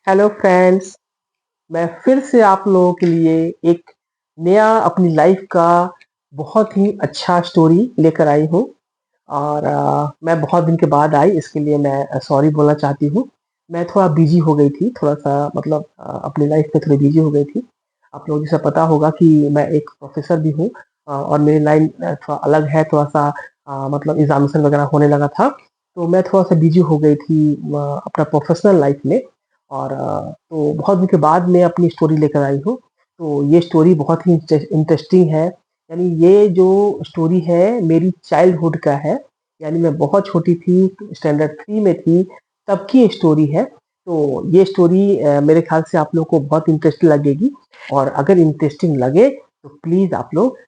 Hello friends, मैं फिर से आप लोगों के लिए एक नया अपनी लाइफ का बहुत ही अच्छा स्टोरी लेकर आई हूँ। और मैं बहुत दिन के बाद आई, इसके लिए मैं सॉरी बोलना चाहती हूँ। मैं थोड़ा बिजी हो गई थी, थोड़ा सा मतलब अपनी लाइफ में थोड़ी बिजी हो गई थी। आप लोगों जैसा पता होगा कि मैं एक प्रोफेसर भी हूँ। और मेरी लाइन थोड़ा अलग है, थोड़ा सा मतलब एग्जामिनेशन वगैरह होने लगा था। तो मैं थोड़ा सा बिजी हो गई थी अपना प्रोफेशनल लाइफ में। और तो बहुत दिन के बाद मैं अपनी स्टोरी लेकर आई हूँ। तो ये स्टोरी बहुत ही इंटरेस्टिंग है। यानी ये जो स्टोरी है मेरी चाइल्डहुड का है। यानी मैं बहुत छोटी थी, स्टैंडर्ड 3 में थी, तब की ये स्टोरी है। तो ये स्टोरी मेरे ख्याल से आप लोग को बहुत इंटरेस्टिंग लगेगी। और अगर इंटरेस्टिंग लगे तो प्लीज़ आप लोग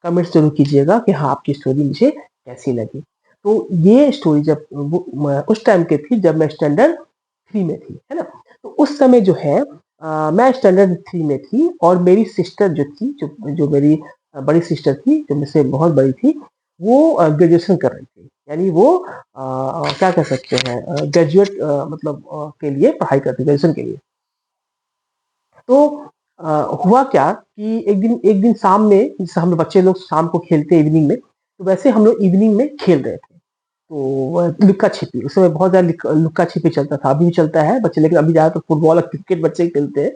कमेंट्स ज़रूर कीजिएगा कि हाँ, आपकी स्टोरी मुझे कैसी लगी। तो ये स्टोरी जब उस टाइम की थी जब मैं स्टैंडर्ड 3 में थी, है ना? तो उस समय जो है मैं स्टैंडर्ड 3 में थी और मेरी सिस्टर जो थी, जो जो मेरी बड़ी सिस्टर थी, जो मुझसे बहुत बड़ी थी, वो ग्रेजुएशन कर रही थी। यानी वो क्या कह सकते हैं, ग्रेजुएट मतलब के लिए पढ़ाई करती, ग्रेजुएशन के लिए। तो अ, हुआ क्या कि एक दिन शाम में, जैसे हम लोग बच्चे लोग शाम को खेलते हैं इवनिंग में, तो वैसे हम लोग इवनिंग में खेल रहे थे। तो लुक्का छिपी, उस समय बहुत ज्यादा लुक्का छिपी चलता था, अभी भी चलता है बच्चे, लेकिन अभी ज्यादा तो फुटबॉल और क्रिकेट बच्चे खेलते हैं।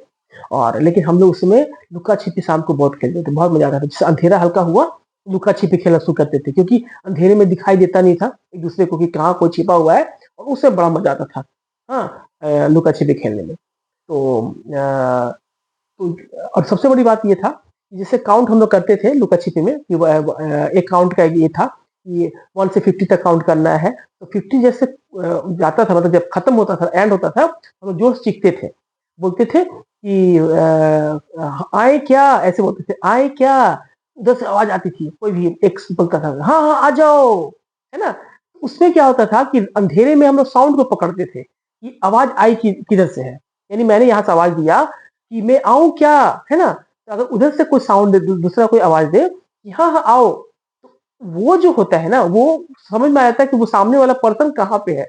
और लेकिन हम लोग उस समय लुक्का छिपी शाम को बहुत खेलते थे, बहुत मजा आता था। जैसे अंधेरा हल्का हुआ, लुक्का छिपी खेलना शुरू करते थे, क्योंकि अंधेरे में दिखाई देता नहीं था एक दूसरे को कि कहाँ कोई छिपा हुआ है। और उससे बड़ा मजा आता था, हाँ, लुक्का छिपी खेलने में। तो तो और सबसे बड़ी बात ये था कि जैसे काउंट हम लोग करते थे लुका छिपी में कि एक काउंट का ये था कि 1 से 50 तक काउंट करना है। तो 50 जैसे जाता था, मतलब जब खत्म होता था, एंड होता था, हम लोग जोश चीखते थे, बोलते थे कि आए क्या, ऐसे बोलते थे, आए क्या। उधर से आवाज आती थी, कोई भी एक बोलता था हाँ हाँ आ जाओ, है ना? उसमें क्या होता था कि अंधेरे में हम लोग साउंड को पकड़ते थे कि आवाज आई किधर से है। यानी मैंने यहाँ से आवाज दिया कि मैं आऊँ क्या, है ना? तो अगर उधर से कोई साउंड दे, दूसरा कोई आवाज दे कि हाँ हाँ आओ, तो वो जो होता है ना, वो समझ में आता है कि वो सामने वाला पर्सन कहाँ पे है।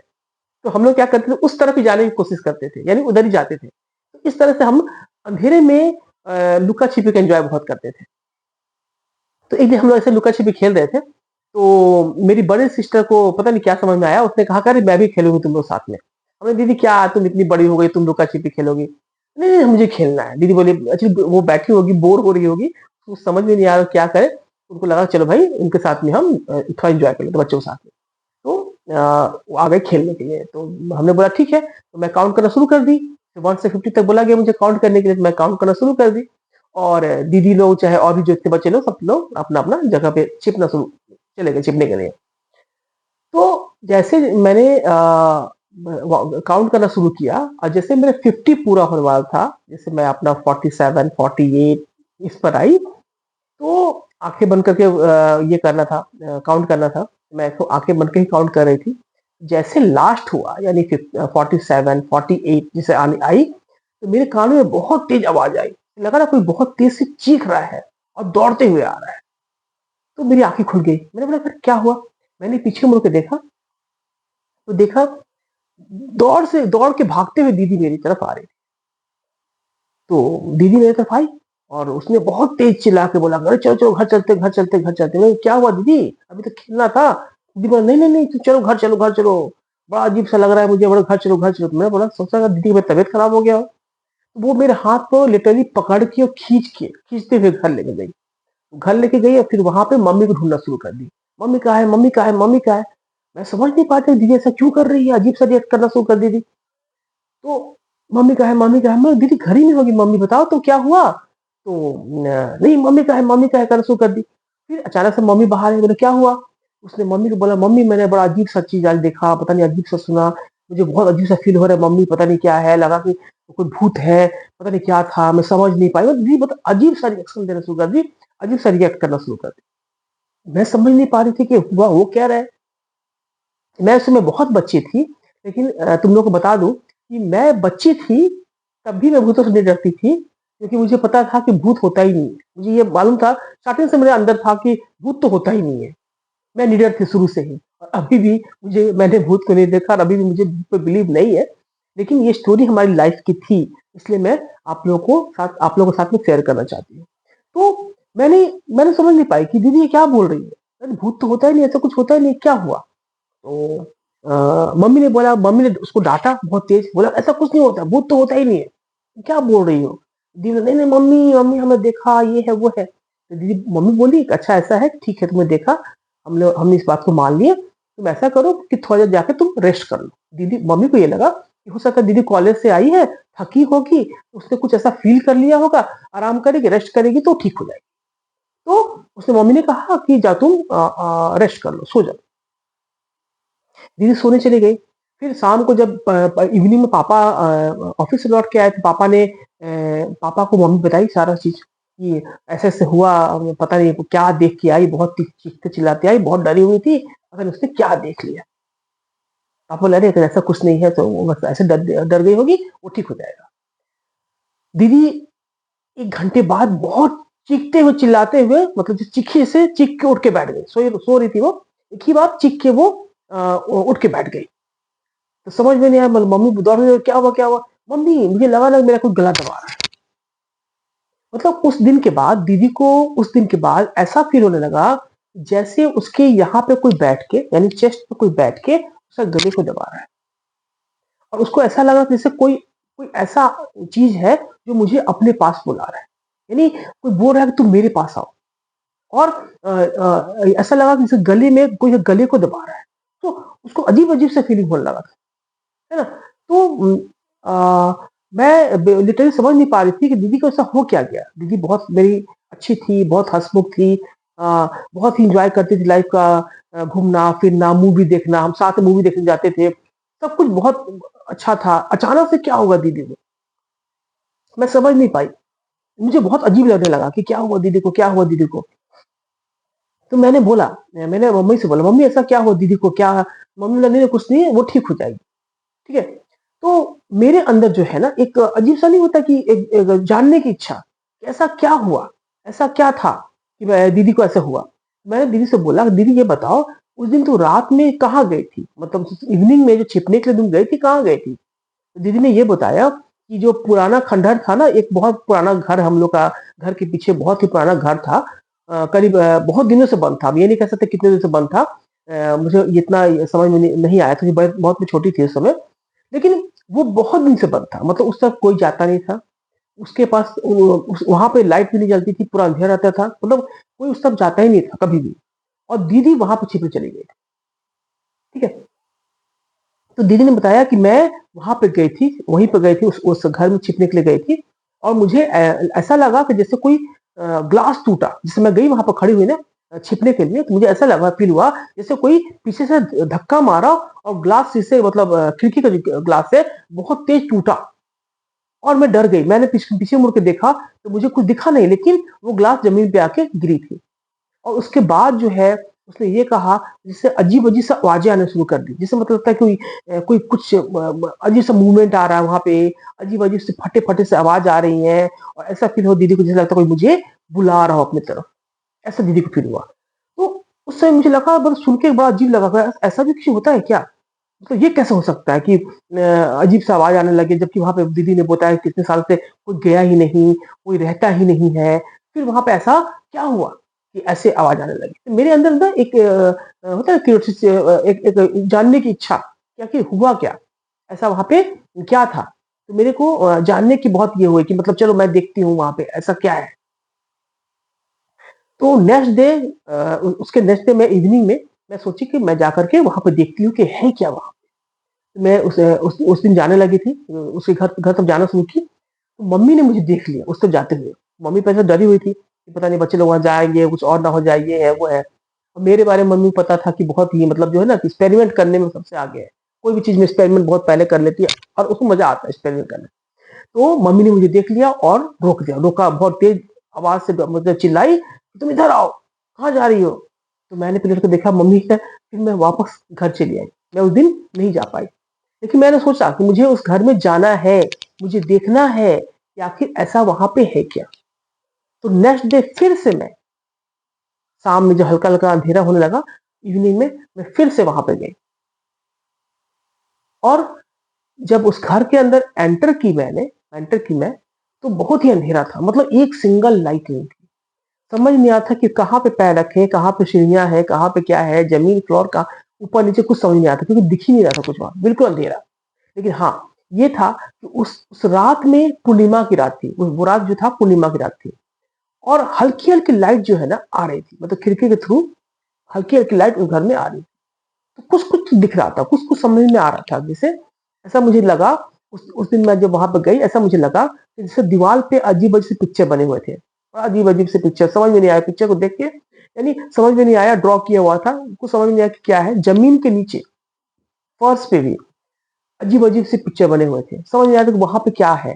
तो हम लोग क्या करते थे, उस तरफ ही जाने की कोशिश करते थे, यानी उधर ही जाते थे। तो इस तरह से हम अंधेरे में लुका छिपी का एंजॉय बहुत करते थे। तो एक दिन हम लोग ऐसे लुका छिपी खेल रहे थे, तो मेरी बड़ी सिस्टर को पता नहीं क्या समझ में आया, उसने कहा अरे मैं भी खेलूंगी तुम लोग साथ में। हमने, दीदी क्या तुम इतनी बड़ी हो गई, तुम लुका छिपी खेलोगी? नहीं नहीं मुझे खेलना है। दीदी बोली, एक्चुअली वो बैठी होगी, बोर हो रही होगी, तो समझ में नहीं आ रहा क्या करे। उनको लगा चलो भाई उनके साथ में हम थोड़ा एंजॉय कर लेते बच्चों के साथ में। तो वो आ गए खेलने के लिए, तो हमने बोला ठीक है, तो मैं काउंट करना शुरू कर दी। 1 से 50 तक बोला गया मुझे काउंट करने के लिए, तो मैं काउंट करना शुरू कर दी। और दीदी लोग चाहे और भी जो थे बच्चे लोग, सब लोग अपना अपना जगह पे छिपना शुरू चले गए छिपने के लिए। तो जैसे मैंने काउंट करना शुरू किया और जैसे मेरे 50 पूरा होने वाला था, जैसे मैं अपना 47 48 इस पर आई, तो आंखें बंद करके ये करना था, काउंट करना था। मैं तो आंखें बंद के ही काउंट कर रही थी। जैसे लास्ट हुआ, यानी 47 48 जैसे आने आई, तो मेरे कानों में बहुत तेज आवाज आई। लगा ना कोई बहुत तेज से चीख रहा है और दौड़ते हुए आ रहा है। तो मेरी आंखें खुल गई, मैंने बोला फिर क्या हुआ? मैंने पीछे मुड़ के देखा, तो देखा दौड़ के भागते हुए दीदी मेरी तरफ आ रही। तो दीदी मेरी तरफ आई और उसने बहुत तेज चिल्ला के बोला, अरे चलो चलो घर चलते घर चलते घर चलते। मैं, क्या हुआ दीदी, अभी तो खेलना था। दीदी बोला नहीं नहीं नहीं तुम चलो घर चलो घर चलो, बड़ा अजीब सा लग रहा है मुझे, बड़ा घर चलो घर चलो। तो मैं बोला, सोचा अगर दीदी की मेरी तबीयत खराब हो गया हो। तो वो मेरे हाथ को लिटरली पकड़ के और खींचते हुए घर लेके गई। घर लेके गई और फिर वहां पे मम्मी को ढूंढना शुरू कर दी। मम्मी कहाँ है, मम्मी कहाँ है, मम्मी कहाँ है? मैं समझ नहीं पाती दीदी ऐसा क्यों कर रही है, अजीब सा रिएक्ट करना शुरू कर दी थी। तो मम्मी कहाँ है, मम्मी कहाँ है? मैं, दीदी घर ही नहीं होगी, मम्मी बताओ तो क्या हुआ? तो नहीं मम्मी कहाँ है, मम्मी कहाँ है करना शुरू कर दी। फिर अचानक से मम्मी बाहर आई, बोले क्या हुआ? उसने मम्मी को बोला, मम्मी मैंने बड़ा अजीब सा चीज आज देखा, पता नहीं अजीब सा सुना, मुझे बहुत अजीब सा फील हो रहा है मम्मी, पता नहीं क्या है, लगा कि कोई भूत है, पता नहीं क्या था, मैं समझ नहीं पाई। मतलब दीदी मतलब अजीब सा रिएक्शन देना शुरू कर दी, अजीब सा रिएक्ट करना शुरू कर दी। मैं समझ नहीं पा रही थी कि हुआ वो क्या रहा है। मैं उस समय बहुत बच्ची थी, लेकिन तुम लोग को बता दूं कि मैं बच्ची थी तब भी मैं भूतों से नहीं डरती थी, क्योंकि मुझे पता था कि भूत होता ही नहीं है। मुझे ये मालूम था, स्टार्टिंग से मेरे अंदर था कि भूत तो होता ही नहीं है। मैं निडर थी शुरू से ही, और अभी भी मुझे, मैंने भूत को नहीं देखा और अभी भी मुझे भूत पे बिलीव नहीं है। लेकिन ये स्टोरी हमारी लाइफ की थी, इसलिए मैं आप लोगों के साथ में शेयर करना चाहती हूँ। तो मैंने मैंने समझ नहीं पाई कि दीदी ये क्या बोल रही है? अरे भूत तो होता ही नहीं, ऐसा कुछ होता ही नहीं, क्या हुआ? तो मम्मी ने उसको डाँटा बहुत तेज़, बोला ऐसा कुछ नहीं होता, भूत तो होता ही नहीं है, क्या बोल रही हो? दीदी ने, नहीं, नहीं मम्मी, मम्मी हमने देखा, ये है, वो है। तो दीदी मम्मी बोली, अच्छा ऐसा है, ठीक है तुमने देखा, हमने इस बात को मान लिया, तुम ऐसा करो कि थोड़ा देर जाके तुम रेस्ट कर लो। दीदी मम्मी को ये लगा कि हो सकता है दीदी कॉलेज से आई है, थकी होगी, उसने कुछ ऐसा फ़ील कर लिया होगा, आराम करेगी, रेस्ट करेगी तो ठीक हो जाएगी। तो उसने मम्मी ने कहा कि जा तुम रेस्ट कर लो, सो जाओ। दीदी सोने चली गई। फिर शाम को जब इवनिंग में पापा ऑफिस से लौट के आए तो पापा को मम्मी बताई सारा चीज कि ऐसे ऐसे हुआ, पता नहीं वो क्या देख के आई, बहुत चीखते चिल्लाते आई, बहुत डरी हुई थी, पता नहीं उसने क्या देख लिया। पापा बोले अरे अगर ऐसा कुछ नहीं है तो वो बस ऐसे डर डर गई होगी, वो ठीक हो जाएगा। दीदी 1 घंटे बाद बहुत चीखते हुए चिल्लाते हुए, मतलब जो चीखी से चीख के उठ के बैठ गई, सो रही थी वो, एक ही बार चीख के वो उठ के बैठ गई। तो समझ में नहीं आया, मम्मी दौड़ रही, क्या हुआ क्या हुआ? मम्मी मुझे लगा ना मेरा कोई गला दबा रहा है। मतलब उस दिन के बाद दीदी को, उस दिन के बाद ऐसा फील होने लगा जैसे उसके यहाँ पे कोई बैठ के, यानी चेस्ट पे कोई बैठ के उसका गले को दबा रहा है, और उसको ऐसा लगा कि जैसे कोई कोई ऐसा चीज है जो मुझे अपने पास बुला रहा है, यानी कोई बोल रहा है कि तुम मेरे पास आओ। और ऐसा लगा कि जैसे गले में कोई गले को दबा रहा है, तो उसको अजीब अजीब से फीलिंग होने लगा, है ना? तो मैं लिटरली समझ नहीं पा रही थी कि दीदी को ऐसा हो क्या गया। दीदी बहुत मेरी अच्छी थी, बहुत हँसमुख थी, बहुत ही एन्जॉय करती थी लाइफ का, घूमना-फिरना, मूवी देखना, हम साथ में मूवी देखने जाते थे। सब कुछ बहुत अच्छा था। अचानक से क्या हुआ दीदी को? मैं समझ नहीं पाई। मुझे बहुत अजीब लगने लगा कि क्या हुआ दीदी को, क्या हुआ दीदी को? तो मैंने मम्मी से बोला, "मम्मी ऐसा क्या हुआ दीदी को, क्या?" मम्मी बोला, "नहीं, नहीं कुछ नहीं है, वो ठीक हो जाएगी।" ठीक है? तो मेरे अंदर जो है ना एक अजीब-सा नहीं होता कि एक एक जानने की इच्छा, कि ऐसा क्या हुआ? ऐसा क्या था कि मैं दीदी को ऐसा हुआ? मैंने दीदी से बोला, "दीदी ये बताओ, उस दिन तू रात में कहाँ गई थी? मतलब इवनिंग में जो छिपने के लिए तुम गई थी, कहाँ गई थी?" तो दीदी ने ये बताया कि जो पुराना खंडहर था ना, एक बहुत पुराना घर हम लोग का, घर के पीछे बहुत ही पुराना घर था। करीब बहुत दिनों से बंद था। हम ये नहीं कह सकते कितने दिन से बंद था। मुझे इतना समझ में नहीं आया था क्योंकि बहुत मैं छोटी थी उस समय। लेकिन वो बहुत दिन से बंद था, मतलब उस तरफ कोई जाता नहीं था। उसके पास वहाँ पे लाइट भी नहीं जलती थी, पूरा अंधेरा रहता था। मतलब कोई उस तरफ जाता ही नहीं था कभी भी, और दीदी वहाँ पे छिपने चली गई थी। ठीक है? तो दीदी ने बताया कि मैं वहाँ पे गई थी, वहीं पे गई थी, उस घर में छिपने के लिए गई थी, और मुझे ऐसा लगा कि जैसे कोई ग्लास टूटा। जैसे मैं गई वहाँ पे खड़ी हुई ना छिपने के लिए, तो मुझे ऐसा लगा, फ़ील हुआ जैसे कोई पीछे से धक्का मारा और ग्लास शीशे, मतलब खिड़की का जो ग्लास है, बहुत तेज़ टूटा, और मैं डर गई। मैंने पीछे पीछे मुड़ के देखा, तो मुझे कुछ दिखा नहीं, लेकिन वो ग्लास ज़मीन पे आके गिरी थी। और उसके बाद जो है उसने ये कहा, जिससे अजीब-अजीब सा आवाज़ें आना शुरू कर दी। जिससे मतलब लगता है कोई कुछ अजीब सा मूवमेंट आ रहा है वहाँ पे, अजीब-अजीब से फटे-फटे से आवाज़ आ रही हैं, और ऐसा फ़ील हो दीदी को जैसे लगता है कोई मुझे बुला रहा हो अपनी तरफ, ऐसा दीदी को फ़ील हुआ। तो उस समय मुझे लगा, मतलब सुन के बड़ा अजीब लगा, ऐसा भी कुछ होता है क्या? तो ये कैसे हो सकता है कि अजीब सा आवाज़ आने लगे, जबकि वहाँ पे दीदी ने बताया कि इतने साल से कोई गया ही नहीं, कोई रहता ही नहीं है। फिर वहाँ पे ऐसा क्या हुआ कि ऐसे आवाज़ आने लगी? तो मेरे अंदर ना एक होता है क्यूरियोसिटी, एक एक जानने की इच्छा कि आखिर हुआ क्या? ऐसा वहाँ पे क्या था? तो मेरे को जानने की बहुत ये हुई कि मतलब चलो मैं देखती हूँ वहाँ पे ऐसा क्या है? तो नेक्स्ट डे उसके नेक्स्ट डे मैं इवनिंग में मैं सोची कि मैं जाकर के वहाँ पे देखती हूँ कि है क्या वहाँ? मैं उस दिन जाने लगी थी, उसके घर घर तक जाना शुरू की, तो मम्मी ने मुझे देख लिया उस तरफ जाते हुए। मम्मी पहले से डरी हुई थी कि पता नहीं बच्चे लोग वहाँ जाएँगे, कुछ और ना हो जाए, ये है, वो है। और मेरे बारे में मम्मी को पता था कि बहुत ही, मतलब जो है ना कि एक्सपेरिमेंट करने में सबसे आगे है। कोई भी चीज़ में एक्सपेरिमेंट बहुत पहले कर लेती है, और उसको मज़ा आता है एक्सपेरिमेंट करने में। तो मम्मी ने मुझे देख लिया और रोक दिया, रोका, बहुत तेज़ आवाज़ से मतलब चिल्लाई, कि "तुम इधर आओ, कहाँ जा रही हो?" तो मैंने पलट के देखा मम्मी है, फिर मैं वापस घर चली आई। मैं उस दिन नहीं जा पाई। लेकिन मैंने सोचा कि मुझे उस घर में जाना है, मुझे देखना है कि आखिर ऐसा वहाँ पे है क्या? तो नेक्स्ट डे फिर से मैं शाम में जब हल्का-हल्का अंधेरा होने लगा, इवनिंग में मैं फिर से वहाँ पे गई, और जब उस घर के अंदर एंटर की मैं, तो बहुत ही अंधेरा था। मतलब एक सिंगल लाइट नहीं थी। समझ नहीं आता कि कहाँ पे पैर रखें, कहाँ पे सीढ़ियाँ हैं, कहाँ पे क्या है, ज़मीन, फ्लोर का ऊपर-नीचे कुछ समझ नहीं आता क्योंकि दिख ही नहीं रहा था कुछ वहाँ, बिल्कुल अंधेरा। लेकिन हाँ, ये था कि उस रात में पूर्णिमा की रात थी। वो रात जो था पूर्णिमा की रात थी और हल्की-हल्की लाइट जो है ना आ रही थी। मतलब खिड़की के थ्रू हल्की-हल्की लाइट उस घर में आ रही थी। तो कुछ-कुछ दिख रहा था, कुछ-कुछ समझ में आ रहा था। जैसे ऐसा मुझे लगा उस दिन मैं जब वहाँ पे गई ऐसा मुझे लगा कि जैसे दीवार पे अजीब-अजीब से पिक्चर बने हुए थे। अजीब-अजीब से पिक्चर समझ में नहीं आया पिक्चर को देख के यानी समझ में नहीं आया ड्रॉ किया हुआ था। कुछ समझ में नहीं आया कि क्या है। ज़मीन के नीचे फर्श पे भी अजीब-अजीब से पिक्चर बने हुए थे। समझ नहीं आ रहा था कि वहाँ पे क्या है?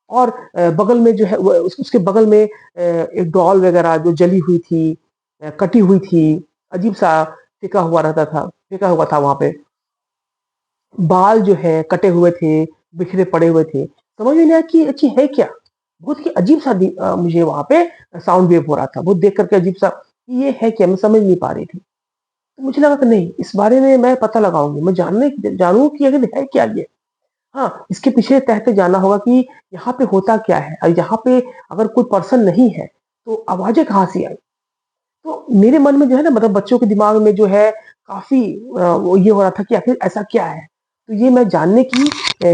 और बगल में जो है उसके बगल में एक डॉल वगैरह जो जली हुई थी, कटी हुई थी, अजीब-सा फेंका हुआ था वहाँ पे। बाल जो है कटे हुए थे, बिखरे पड़े हुए थे। समझ में नहीं आया कि ये है क्या? बहुत ही अजीब-सा मुझे वहाँ पे साउंड वेव हो रहा था। वो देख कर के अजीब-सा ये है क्या? मैं समझ नहीं पा रही थी। तो मुझे लगा कि नहीं, इस बारे में मैं पता लगाऊँगी। मैं जानूँ कि आखिर है क्या ये? हाँ, इसके पीछे तह तक जानना होगा कि यहाँ पे होता क्या है? और यहाँ पे अगर कोई पर्सन नहीं है, तो आवाज़ें कहाँ से आई? तो मेरे मन में जो है ना मतलब बच्चों के दिमाग में जो है काफ़ी वो ये हो रहा था कि आखिर ऐसा क्या है? तो ये मैं जानने की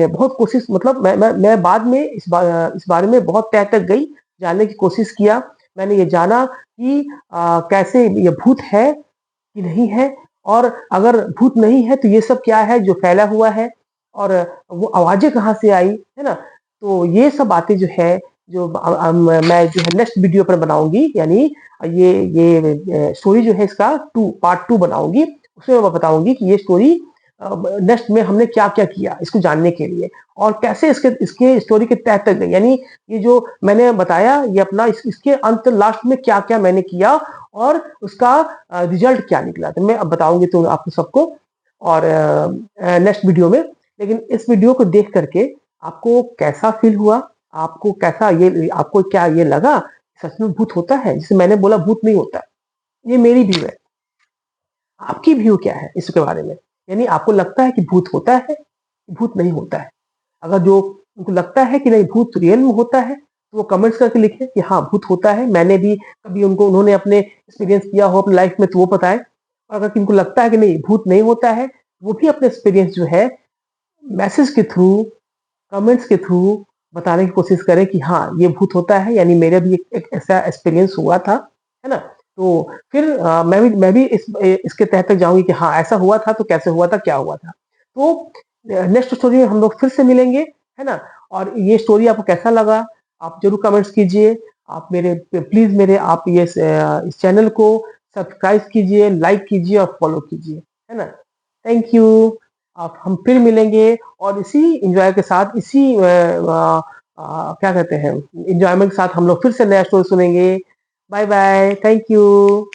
बहुत कोशिश मतलब मैं बाद में इस बारे में बहुत तह तक गई, जानने की कोशिश किया। मैंने ये जाना कि कैसे ये भूत है कि नहीं है और अगर भूत नहीं है तो ये सब क्या है जो फैला हुआ है और वो आवाज़ें कहाँ से आई, है ना? तो ये सब बातें जो है जो मैं जो है नेक्स्ट वीडियो पर बनाऊँगी यानी ये स्टोरी जो है इसका 2 पार्ट 2 बनाऊँगी। उसमें मैं बताऊँगी कि ये स्टोरी नेक्स्ट में हमने क्या-क्या किया इसको जानने के लिए और कैसे इसके इसके स्टोरी के तह तक गए। यानी ये जो मैंने बताया ये अपना इसके अंत लास्ट में क्या-क्या मैंने किया और उसका रिजल्ट क्या निकला। तो मैं अब बताऊँगी तो आपको सबको और नेक्स्ट वीडियो में। लेकिन इस वीडियो को देख कर के आपको कैसा फ़ील हुआ? आपको कैसा ये आपको क्या ये लगा सच में भूत होता है? जैसे मैंने बोला भूत नहीं होता। ये मेरी व्यू है। आपकी व्यू क्या है इसके बारे में? यानी आपको लगता है कि भूत होता है, भूत नहीं होता है? अगर जो उनको लगता है कि नहीं भूत रियल में होता है, तो वो कमेंट्स करके लिखें कि हाँ, भूत होता है। मैंने भी कभी उन्होंने अपने एक्सपीरियंस किया हो अपनी लाइफ में तो वो बताएँ। और अगर किनको लगता है कि नहीं भूत नहीं होता है, वो भी अपने एक्सपीरियंस जो है मैसेज के थ्रू, कमेंट्स के थ्रू बताने की कोशिश करें कि हाँ, ये भूत होता है यानी मेरा भी एक ऐसा एक्सपीरियंस हुआ था, है ना? तो फिर मैं भी इसके तह तक जाऊँगी कि हाँ, ऐसा हुआ था तो कैसे हुआ था, क्या हुआ था? तो नेक्स्ट स्टोरी में हम लोग फिर से मिलेंगे, है ना? और ये स्टोरी आपको कैसा लगा? आप ज़रूर कमेंट्स कीजिए। आप मेरे प्लीज़ मेरे आप इस चैनल को सब्सक्राइब कीजिए, लाइक कीजिए और फॉलो कीजिए, है ना? Thank you. आप हम फिर मिलेंगे और इसी एन्जॉय के साथ क्या कहते हैं एन्जॉयमेंट के साथ हम लोग फिर से नया स्टोरी सुनेंगे। Bye bye, thank you.